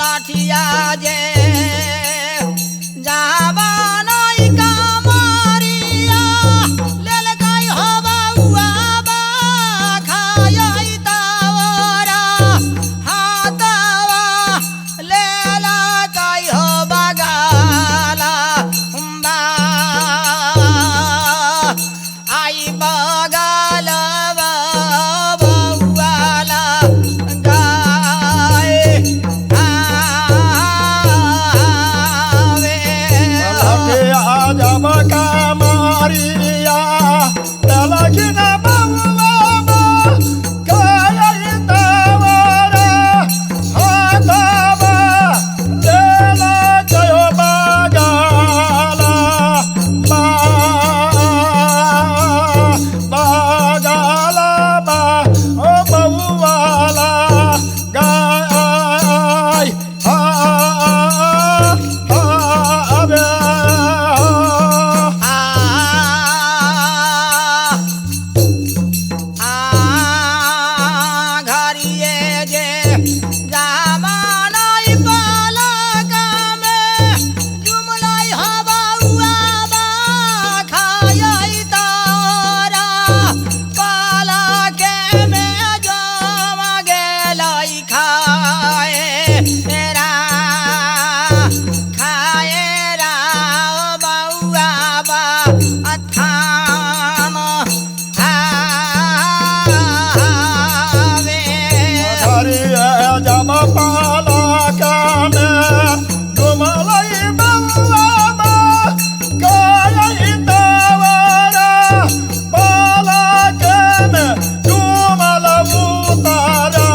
लाठिया जे जावा नहीं कामरिया लेल गई हो बउआ बा खाई तावरा हाथवा लेला गई हो बगाला बा आई बगाल बउआला गाए आवे लाठिया जब कामरिया ललखिन बउआ बा खाई तावरा हाथवा लेला गयो बगाला बगाला बा ओ बउआला गाय आवे घरिए जे जामानाई पालक में जुमलाई हो बउआ बा खाई तारा पालक में जम गेलाई खाए रा बउआ बा अथान आवे हरिया जब पालक में डुमलई बउआ बा खाई तावरा पालक में डुमल उतारा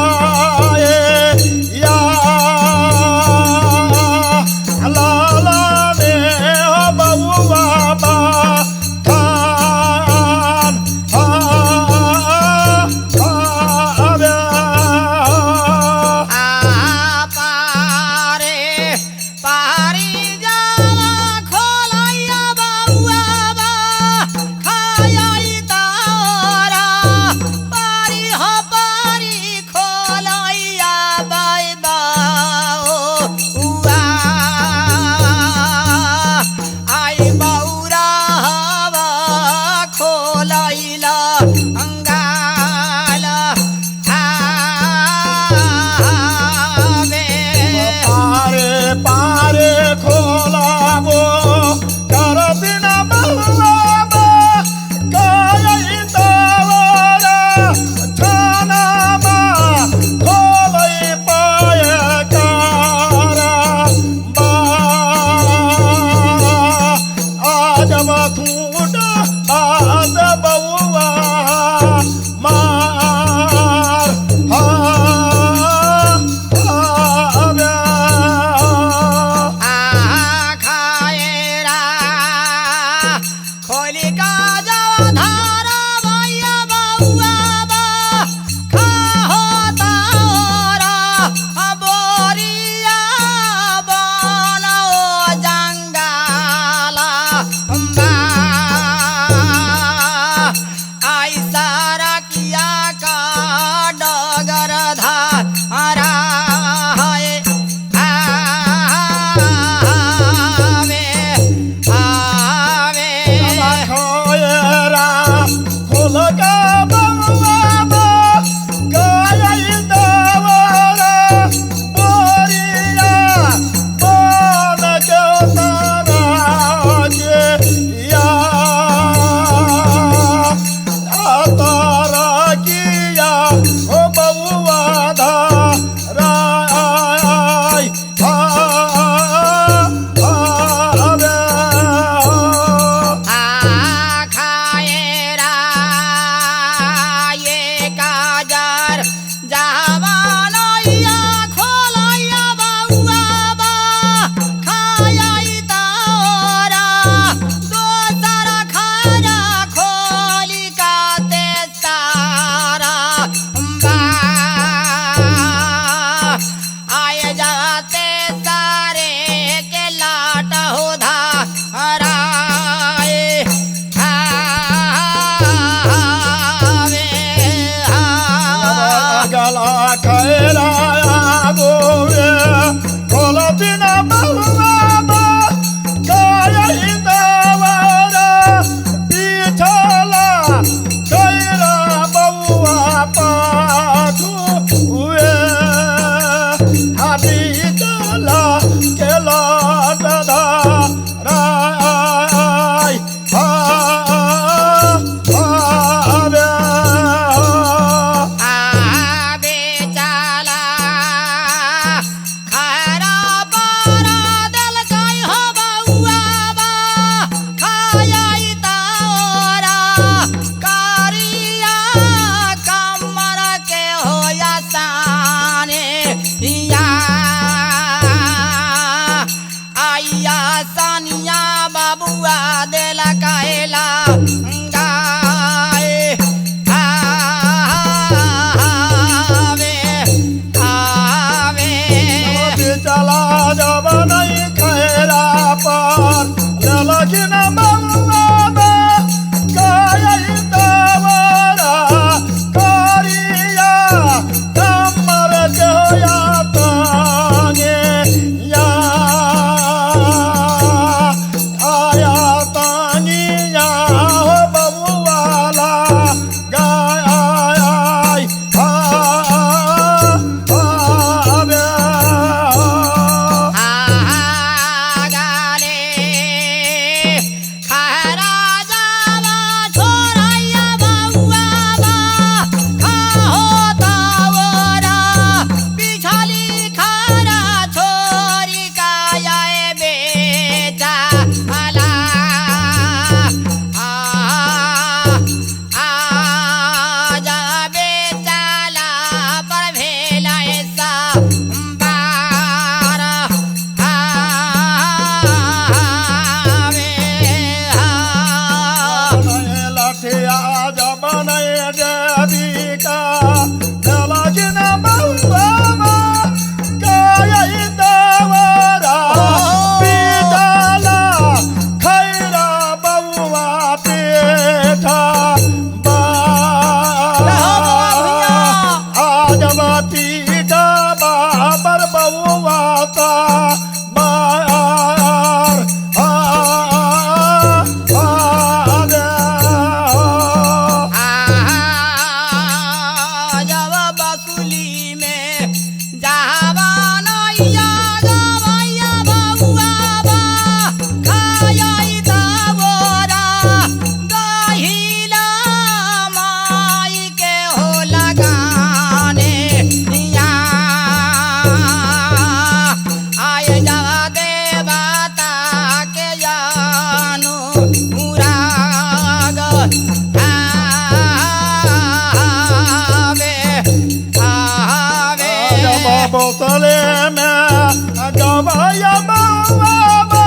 बोतले में गवाया बाबा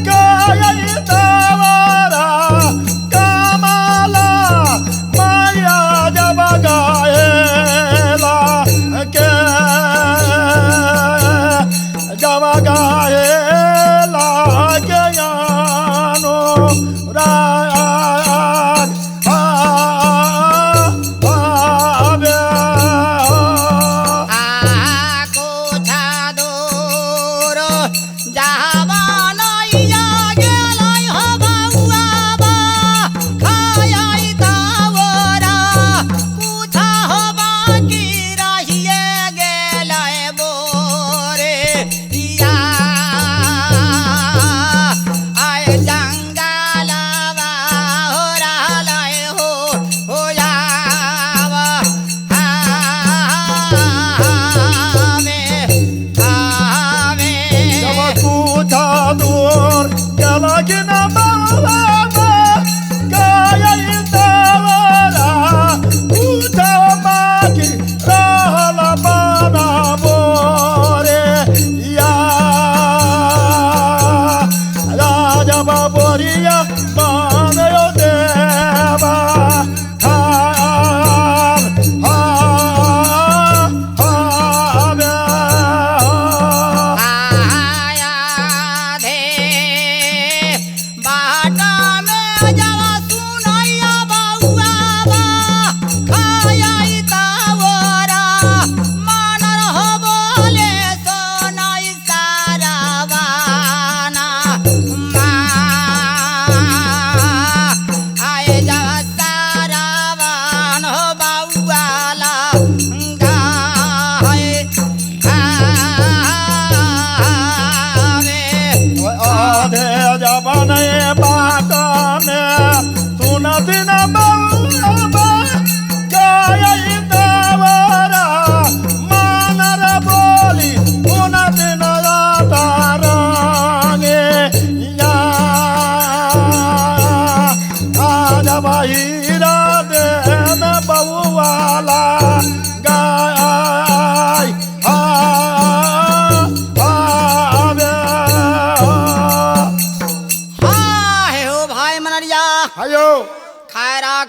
गाया तवरा कमला माया जब गाएला के जब गाएला के यानो रान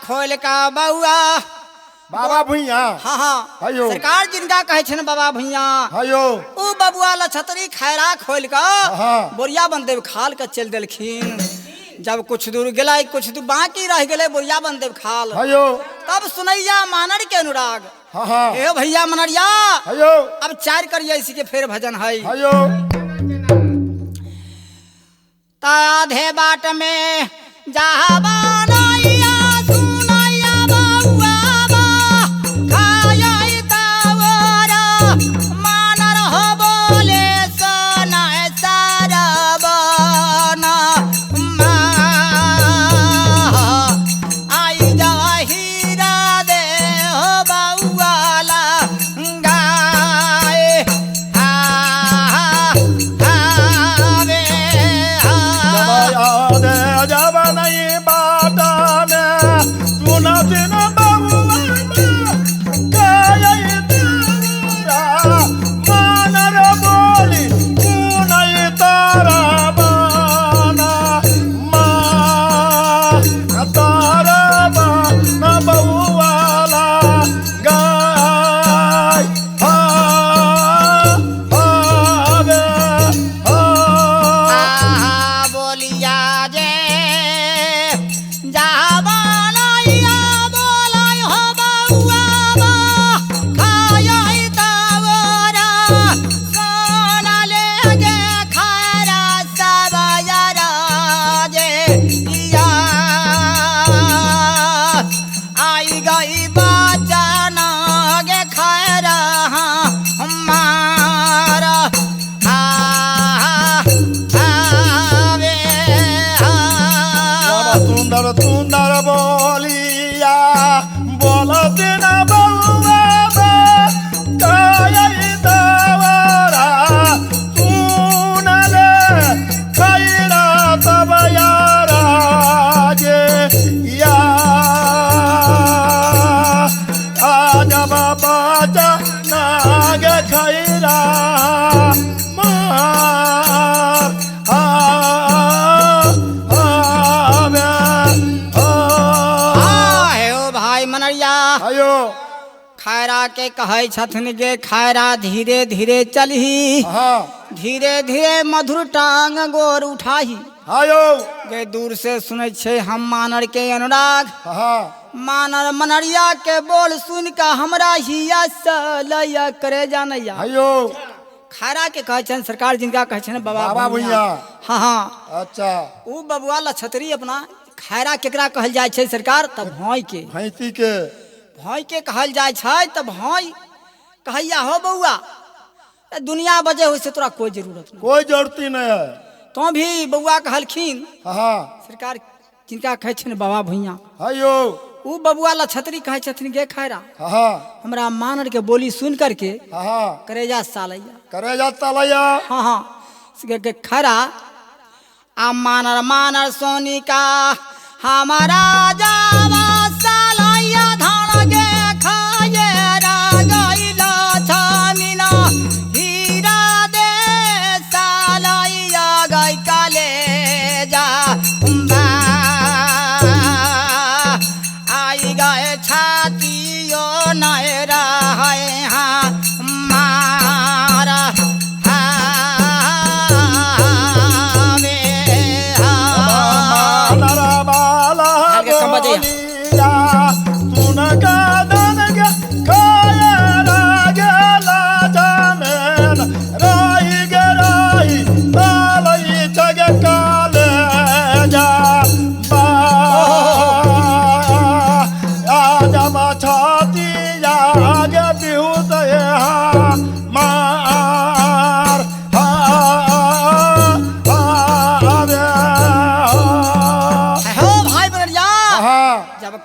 खोल का बउआ बाबा भुइया हाँ हाँ हयो सरकार जिनका कहे छन बाबा भुइया हयो ओ बबुआ ला छतरी खैरा खोल का हाँ बोरिया बंदेव खाल का चल देलखिन। जब कुछ दूर गेला कुछ दूर बाकी रह गेले बोरिया बंदेव खाल हयो तब सुनैया मानर के अनुराग हाँ हाँ ए भैया मनरिया हयो अब चार करिए इसी के फिर भजन है हयो ताधे बाट में जहाबान सुंदर बोलिया बोलत न बउआ काई तवरा सुन ले खैरा तब यारा जे या आज बाबा नाग खैरा खैरा मार हे ओ भाई मनरिया आयो खैरा के कहै छथिन गे खैरा धीरे धीरे चलही हाँ धीरे धीरे मधुर टांग गोर उठाही आयो गे दूर से सुनै छे हम मानर के अनुराग हाँ मानर मनरिया के बोल सुन का हमरा हिया सलया करे जानैया आयो खैरा के कहै छन सरकार जिनका कहै छन बाबा बाबा भैया हाँ हाँ अच्छा उ बबुआ लछतरी अपना खैरा केकरा कहल जाय छे सरकार तब भई के भैंसी के भई के कहल जाय छे तब भई कहैया हो बउआ दुनिया बजे हो से तोरा कोई जरूरत नहीं कोई जरूरती नहीं है तो भी बउआ कहलखिन हाँ सरकार जिनका कहै छन बाबा भैया आयो उ बबुआ लछतरी कहै छथिन गे खैरा हाँ हमरा मानर के बोली सुन करके हाँ करेजा सालैया करे जाता लैया हाँ हाँ के खैरा आ मानर मानर सोनिका हमारा जावा सालैया धान गे खाये रा गइला छामिना हीरा दे सालैया गई काले जा आई गए छातियो नैरा है हाँ मारा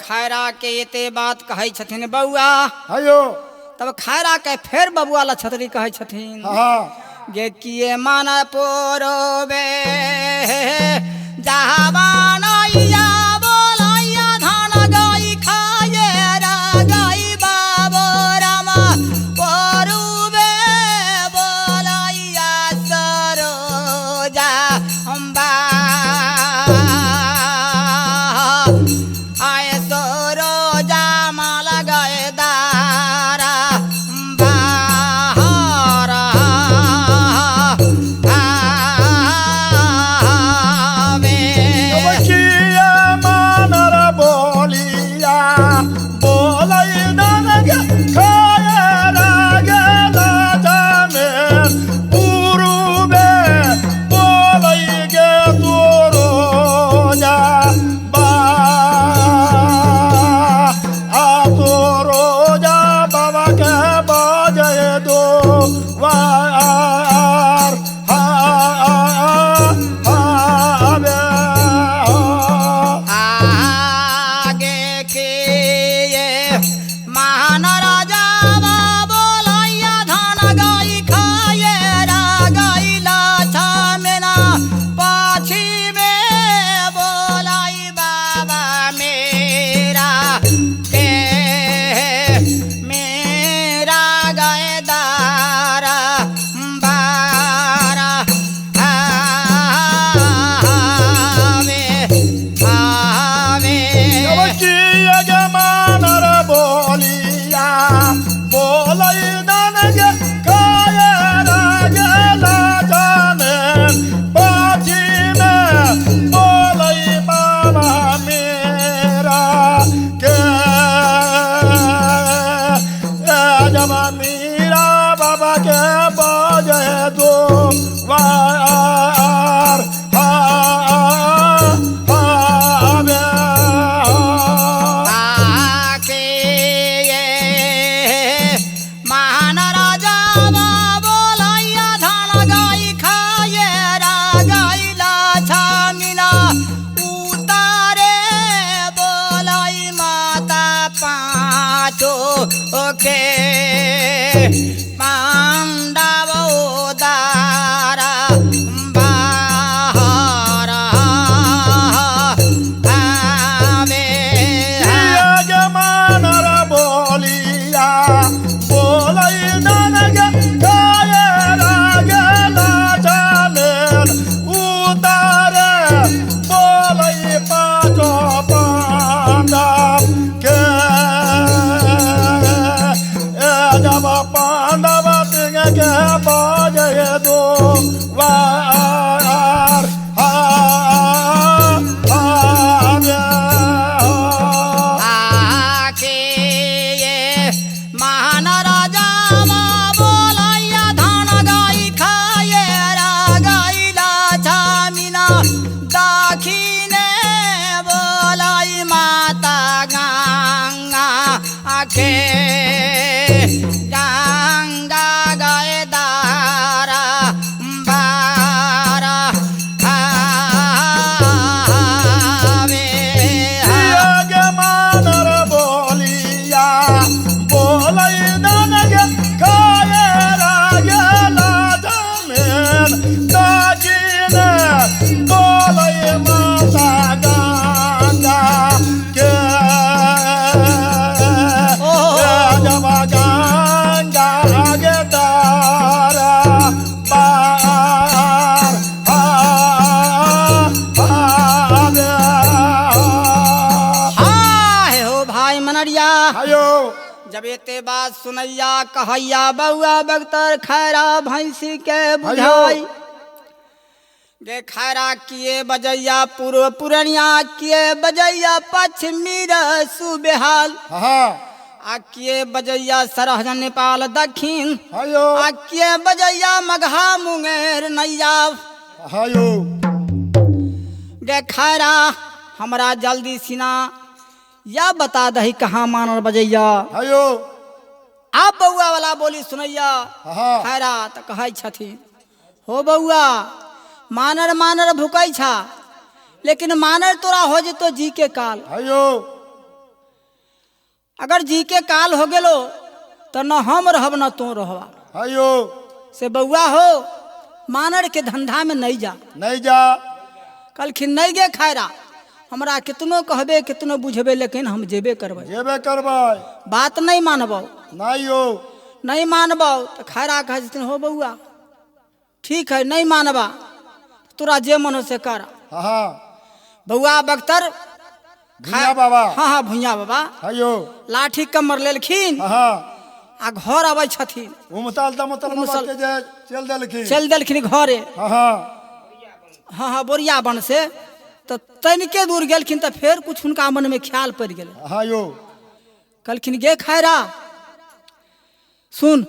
खैरा के एते बात कहै छथिन बउआ आयो तब खैरा के फेर बबुआ लछतरी कहै छथिन हाँ गे किए मन पोरोबे जहाबानैया बोलैया धान गई खाये रा गई बाबो रामा पोरुबे बोलैया सरोजा अम्बा ओके पांडा के बाजे दो वार आके ये महान राजा मा बोलाया धान गाई खाए रा गाई लाछा मीना दाखिने बोलाई माता गंगा आके गंगा गए दारा बारा आवे के मानर बोलिया बोलई ननगे खाए रागे लाजमेन दागिने बोलई माता गंगा के जमा गंगा गे तारा पार हाय हो भाई मनरिया आयो जब एते बात सुनैया कहैया बउआ बख्तर खैरा भैंसी के बुझाई गे खैरा किए बजैया पूर्व पुरनिया किए बजैया पश्चिमी सुबेहाल हाँ आ किए बजैया सरहज नेपाल दक्षिण आयो आ किए बजैया मगहा मुंगेर नैया आयो गे खैरा हमरा जल्दी सिना या बता दही कहाँ मानर बजैया आयो आप बउआ वाला बोली सुनैया हाँ खैरा त कहै छथिन हो बउआ मानर मानर भुकै छा लेकिन मानर तोरा हो जेतो जी के काल आयो अगर जी के काल हो गेलो तो न हम रहब न तू रहबा आयो से बउआ हो मानर के धंधा में नहीं जा नहीं जा कलखिन नहीं गे खैरा हमरा कितनो कहबे कितनो बुझबे लेकिन हम जेबे करबै जेबे करबै बात नहीं मानबो नहीं हो नहीं मानबो तो खैरा कहे छथिन हो बउआ ठीक है नहीं मानबा तोरा जे मन हो से कर हाँ बउआ बख्तर भैया बाबा हाँ हाँ भुइया बाबा आयो लाठी कमर लेलखिन हाँ आ घर अबै छथिन उमतल दमतल उमतल। के जे चल देलखिन चल देलखिन घरे हाँ हाँ हाँ हाँ बोरिया बन से तो तनिके दूर गेलखिन तो फिर कुछ हुनका मन में ख्याल पड़ गेलै हाँ यो कहलखिन गे खैरा सुन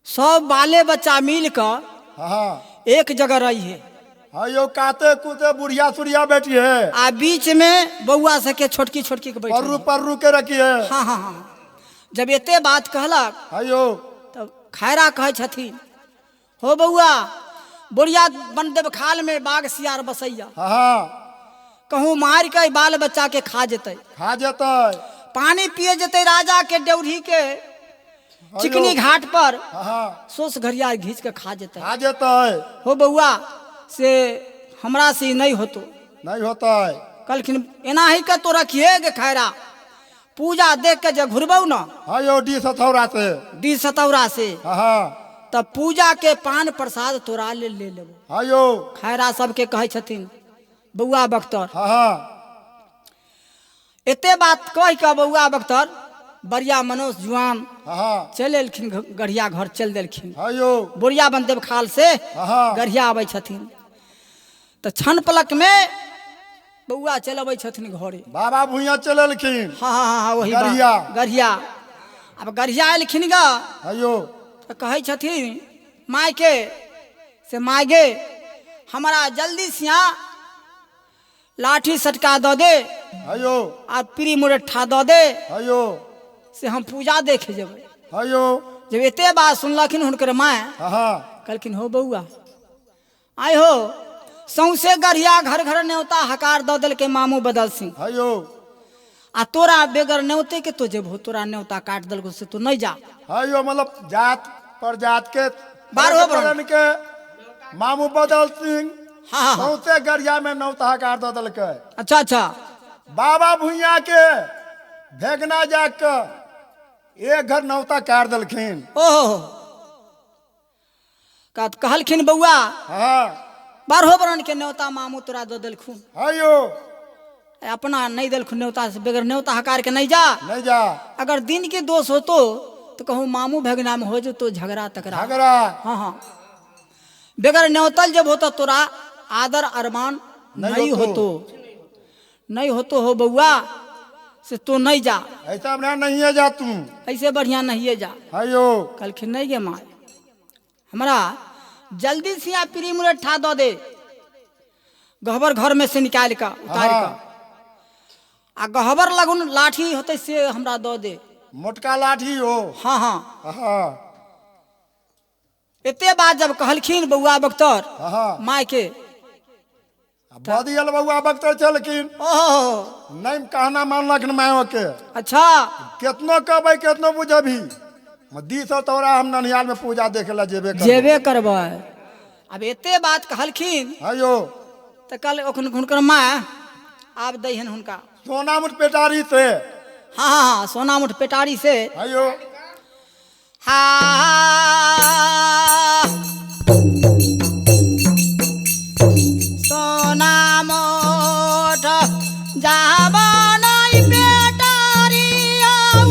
सब बाले बच्चा मिल कर हाँ एक जगह रही है हाँ यो काते कूते बुढ़िया सुढ़िया बैठी है आ बीच में बउआ सके छोटकी छोटकी के बैठल पर्रू है। पर्रू के रखी है हाँ हाँ हाँ जब एते बात कहलक हाँ यो तब खैरा कहे छथिन हो बउआ बोरिया बन देव खाल में बाघ सियार बसैया हाँ हाँ कहूँ मार के बाल बच्चा के खा जेतै खा जेतै पानी पिए जेतै राजा के डेवढ़ी के चिकनी घाट पर हाँ सोस घरिया घींच के खा जेतै खा जेतै हो बउआ से हमरा से ई नहीं होतो नहीं होता है कहलखिन एना ही के तो रखिए गे खैरा पूजा देख के जब घुरबौ न हाँ यो डी सथौरा से डी सतौरा से हाँ तब पूजा के पान प्रसाद तोरा ले लेबो हाँ यो खैरा सबके कहे छथिन बउआ बख्तर हाँ हाँ एते बात कह के बउआ बख्तर बरिया मनोज जुआन हाँ चल एलखिन गढ़िया घर चल देलखिन हाँ यो बोरिया बनदेव खाल से हाँ गढ़िया आबै छथिन तो छन पलक में बउआ चल अबै छथिन घरे बाबा भुइया चललखिन हाँ हाँ हाँ हाँ वही गढ़िया। गढ़िया अब गढ़िया एलखिन गा हाँ यो तो कहे छथिन माय के से माय गे हमारा जल्दी सिया लाठी सटका दो दे हाँ यो और पीरी मुरठा दो दे हाँ यो से हम पूजा देखे जेबै हाँ यो जब एते बात सुनलखिन हुनकर माय हाँ हाँ कहलखिन हो बउआ आय हो सौसे गढ़िया घर घर न्योता हकार दो दिल के मामू बदल सिंह हाँ यो आ तोरा बेगर न्योते के तो जेबो तोरा न्योता काट दल से तू नहीं जा हाँ यो मतलब जात पर जात के बारहो बरन के मामू बदल सिंह हाँ हाँ हाँ। बहुते गरिया में नौता काट दो दलकै अच्छा अच्छा बाबा भुइया के भेगना जाके एक घर नौता काट दलखिन ओहो कहलखिन बउआ हाँ बारहो बरन के न्योता मामू तोरा दो दिलखुन हाँ यो अपना नहीं दिलखुन न्योता से बेगर न्योता हकार के नहीं जा नहीं जा अगर दिन के दोष हो तो तो कहूँ मामू भगना में हो जो तो झगड़ा तकरा। झगड़ा हाँ हाँ, बगैर न्योतल जब होता तोरा आदर अरमान नहीं होतो, नहीं होतो हो बउआ से तो नहीं जा, ऐसा बना नहीं है जा तू, ऐसे बढ़िया नहीं है जा। आयो कलखिन नहीं गे माँ, हमारा जल्दी से यहाँ पीरी मुरे ठा दो दे, गहबर घर में से निकाल का उतार का, आ गहबर लगुन लाठी होते से हमरा दो दे, मोटका लाठी हो। हाँ हाँ। हाँ इतने बात जब कहलखिन बउआ बख्तर हाँ माँ के, बदियल बउआ बख्तर चलकिन, ओह नहीं कहना मानलक न मायो के, अच्छा केतनो कहबै केतनो बुझबी, दी सौ तोरा हम ननिहाल में पूजा देखे ला जेबे करबै। अब इतने बात कहलखिन आयो तो कल हुनकर माँ आब दहन हुनका सोना मुठ पेटारी से, हाँ हाँ हाँ, सोना मुठ पेटारी से, आयो हाँ सोना मुठ जाबा नहीं पेटारी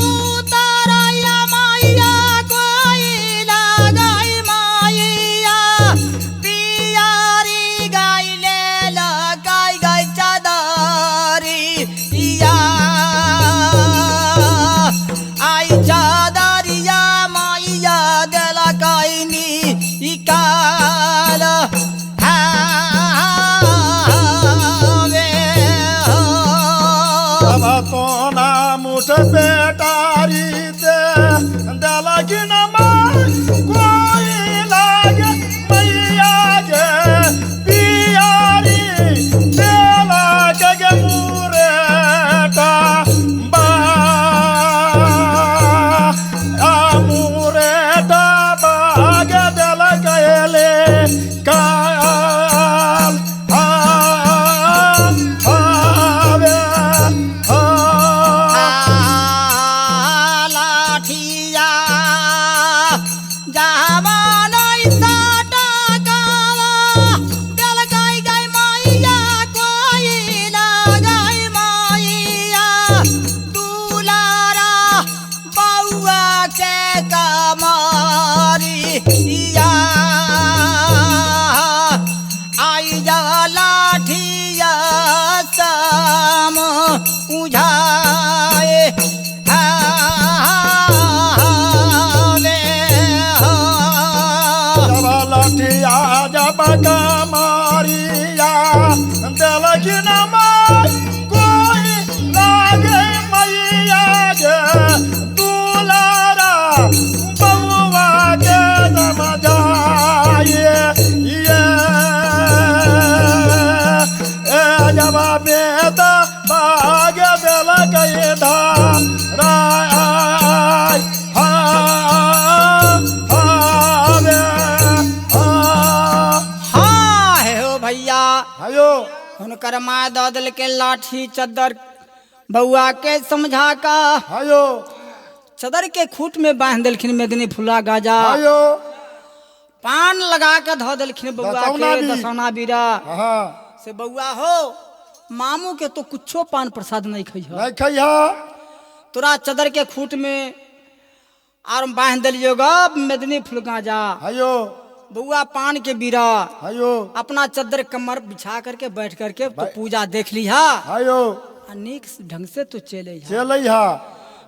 उतरैया मैया कोई लगाई मैया पियारी गाइले लगाई गई चादरी या आई चादरिया मैया देला कैनी इकाल सोना मुठ पेटारी से दलगिन कोई लागे मैया गे पियारी देला के मुरेटा बा मुरेटा बाग देल गले काल लाठिया जावा नहीं साटा काला दिल गई गई मैया कोई लगाई मैया दुलारा बउआ के कमारी या आई जा लाठिया सम उझाए लाठिया जब कमारिया दलगिन कोई लागे मैया गे दुलारा बउआ के समझाए ये जब बेद बाग दिल गए धारा हाँ है हो भैया, आयो हुनकर माँ दो दिल के लाठी चद्दर बउआ के समझा का, आयो चदर के खूट में बांध दिलखिन मेदनी फुला गाजा, आयो पान लगा के धो दिलखिन बउआ दसौना के भी। दसौना बीरा हाँ से बउआ हो मामू के तो कुछो पान प्रसाद नहीं खइह, नहीं खैहा तोरा चदर के खूट में और बांध दिलियो गा मेदनी फुल गाजा, आयो बउआ पान के बीरा आयो अपना चद्दर कमर बिछा करके बैठ करके तो पूजा देख लिहा, आयो अनेक ढंग से तो चले चलैहा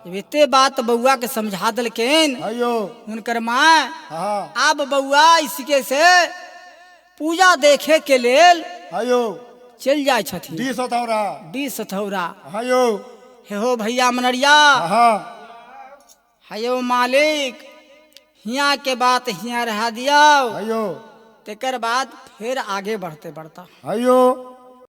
इतने बात बउआ के समझा दिलकेन आयो उनकर माँ, हाँ अब बउआ इसके से पूजा देखे के लेल आयो चल जाए छथिन डी सतौरा डी सथौरा। आयो हे हो भैया मनरिया, हाँ हयो मालिक हिया के बात हिया रहा दिया, आयो तेकर बाद फिर आगे बढ़ते बढ़ता आयो